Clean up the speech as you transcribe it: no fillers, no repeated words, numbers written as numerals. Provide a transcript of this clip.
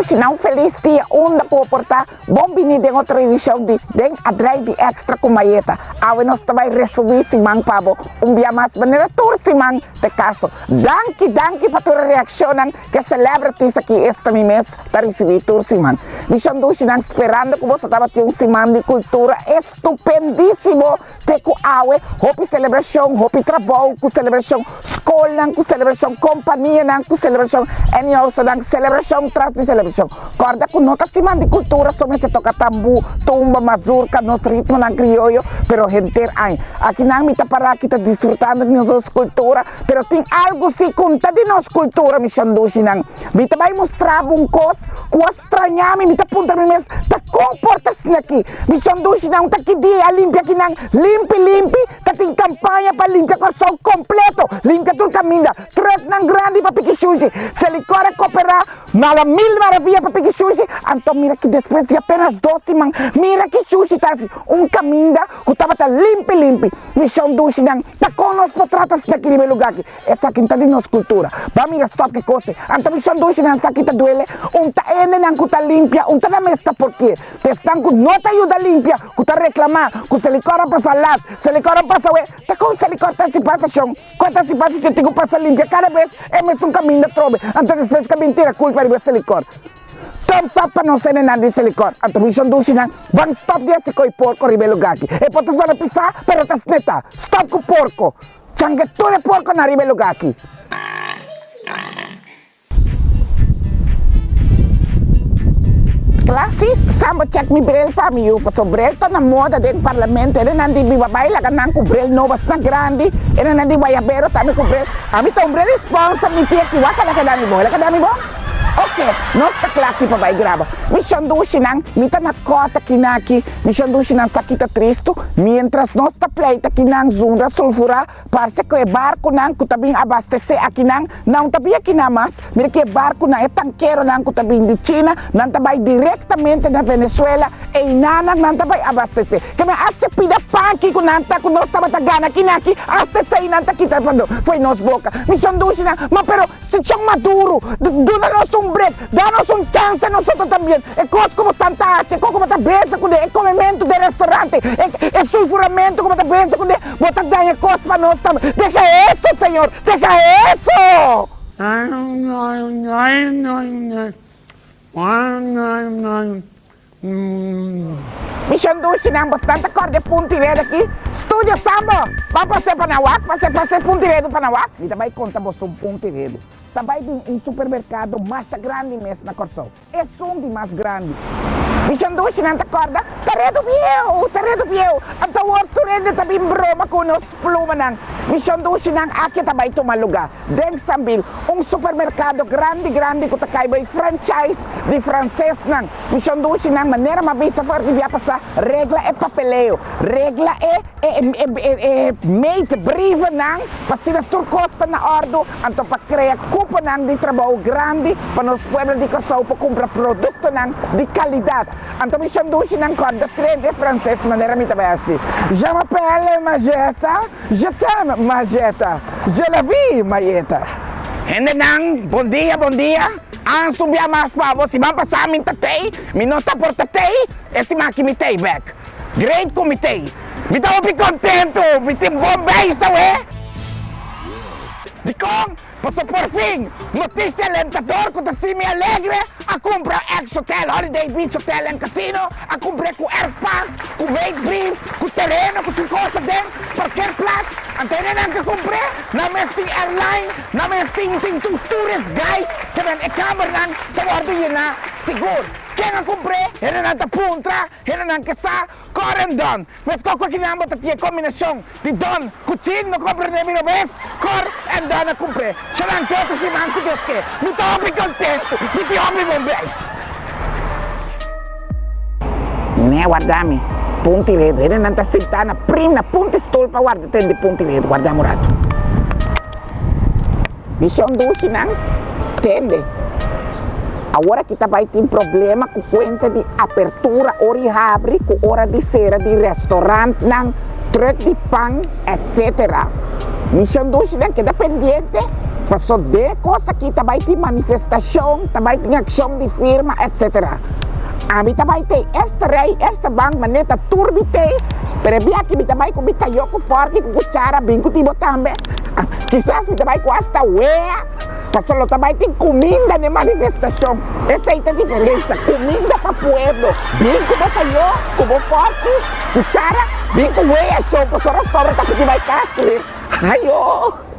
hoje não feliz dia onde comportar bom vinir em outra edição de den adrai de extra com maieta. Awe nós também resumir simang pabo dia mais maneira tur simang te caso. Danke para tua reação que celebrities aqui este mês para receber tur simang. Mission hoje não esperando que você estava tendo simang de cultura estupendíssimo te com awe hopi celebração hopi trabalho com celebração escola com celebração companhia com celebração e also ng celebração tras de celebração. Corda com nota simang de cultura somente se toca tambu, tumba, mazurca, nos ritmo ng criollo, pero gente ay. Aqui nang mita para kita disfrutando de nossa cultura, pero tem algo se conta de nossa cultura, mission doshi nang. Mita vai mostrar um cos, ku estranhami, mita punta mes, ta comportas naki. Mission doshi nang ta kidia limpia kinang, limpi, ta ting kampanya pa limpia Corsão completo, limpia tur caminda, truck nang grande pa piki sushi. Se licora cooperar, nada mil maravilha para pedir sushi. Então mira que depois de apenas 12 man, mira que sushi tá assim, caminho que estava tá limpo. Missão do Xinang, tá com nós potratas daquele lugar aqui. Essa aqui tá de nossa cultura. Vai mira stop que coisa. Então missão do Xinang, essa aqui tá duele, tá ene nang que tá limpia, tá na mesta porque testan que não tá ajuda limpia, que tá reclamar, que se licora passa lá, se licora passa ué, tá com se licora tá se passa chão, quantas se passa se tem que passar limpia, cada vez é mesmo caminho da trobe. Então depois que mentira, culpa de esse licor. Thumbs up para não ser nada desse licor. Então mission do Xinang, vamos stop desse coi porco ribelo gaki. E pode só pisar, pero tas neta, stop com porco. Changue tudo porco na ribelo gaki. Classes, samba check mi brel pa mi paso brel ta na moda del parlamento ele nandi bi babay la kanang ku brel novas na grande ele nandi bayabero tami ku brel ami ta brel sponsor mi tia ki waka la kadami mo ok, nós tá claro que papai grava. Mission do Xinang, mita na cota kinaki, mission do Xinang sakita tristo, mientras nós tá pleita kinang zunra sulfura, parece que é barco nang kutabing abastecer aqui nang, não tabia aqui na mas, mira que barco na é tanqueiro nang kutabing de China, não tabay diretamente da Venezuela, e nanang não tabay abastecer. Kaya aste pida panki ko nanta, kung nós taba tagana kinaki, aste sa inanta kita pando, foi nos boca. Mission do Xinang, ma pero si Chong Maduro, do na nós break, danos un chance a nosotros también. Es cosas como Santa Asia, como te besa con el comimiento de restaurante, el sulfuramento, como te besa con el botar daño cosas para nosotros también. Deja eso, Señor, deja eso. Mission do Xinang, bastante acorde puntiredo aqui. Estúdio Sambo, vai passear para Nawak, passear puntiredo para Nawak. E também conta você puntiredo. Também em supermercado mais grande mesmo na Corsão. É um de mais grande. Mission do Xinang, acorda? Taredo biel. Então o Arturede também broma com os plumas nang. Mission do Xinang, aqui também toma lugar. Deng Sambil, supermercado grande que tá caindo franchise de francês nang. Mission do Xinang, maneira mabisa for de passar. Regla é papeleo. Regla é made brief nang. Pasina turcosta na ordo. Então para criar cupo nang de trabalho grande para os pueblos de Corsão para comprar produto nang de qualidade. Então mission do Xinang corda trade francês maneira me também assim. Je m'appelle Mageta, je t'aime Mageta, je la vis Mageta. Hende nang, bom dia. Ang subia mas pa você vai passar min tatei, minota por tatei, esse maqui me tei back. Great comitê. Me tava bem contento, me tem bom bem, sabe? De com, passou por fim, notícia alentador, que assim me alegre, a comprar ex-hotel, Holiday Beach Hotel em Casino, a comprar com airpack, com weight brief, com terreno, com tudo coisa dentro, qualquer place, então não que comprar, não me tem airline, não me tem tourist guide, que é câmera, que guarda yun na, seguro. Quem não comprei, ele não está puntra, ele não quer sa, correm don. Mas qual que não bota aqui a combinação de don, cuchin, não compra nem uma vez, cor e don a comprei. Se não quer que se manque Deus que, me estou bem contento, me estou bem bombeiros. Né, guarda-me, puntiredo, ele não está sentado na prima, na punta estolpa, guarda, tem de puntiredo, guarda morato. Missão do Xinang, tende. Agora que vai ter problema com conta de apertura, hora de abre, com hora de cera de restaurante, truck de pão, etc. Mission do Xinang que dá pendiente, Paso de cosa que tabay ti manifestasyon, tabay ti aksyon di firma, etc. Ami tabay ti esta rey, esta bank maneta turbite, pero biya ki bitabay ko bitayo ko forki ko kutsara, bingko ti botambe. Quizás bitabay ko hasta wea, paso lo tabay ti kuminda ni manifestasyon. Esa ita diferencia, kuminda pa pueblo, bingko batayo, kubo forki, kutsara, bingko wea, so paso sobra tapos tibay kastre. Ayo!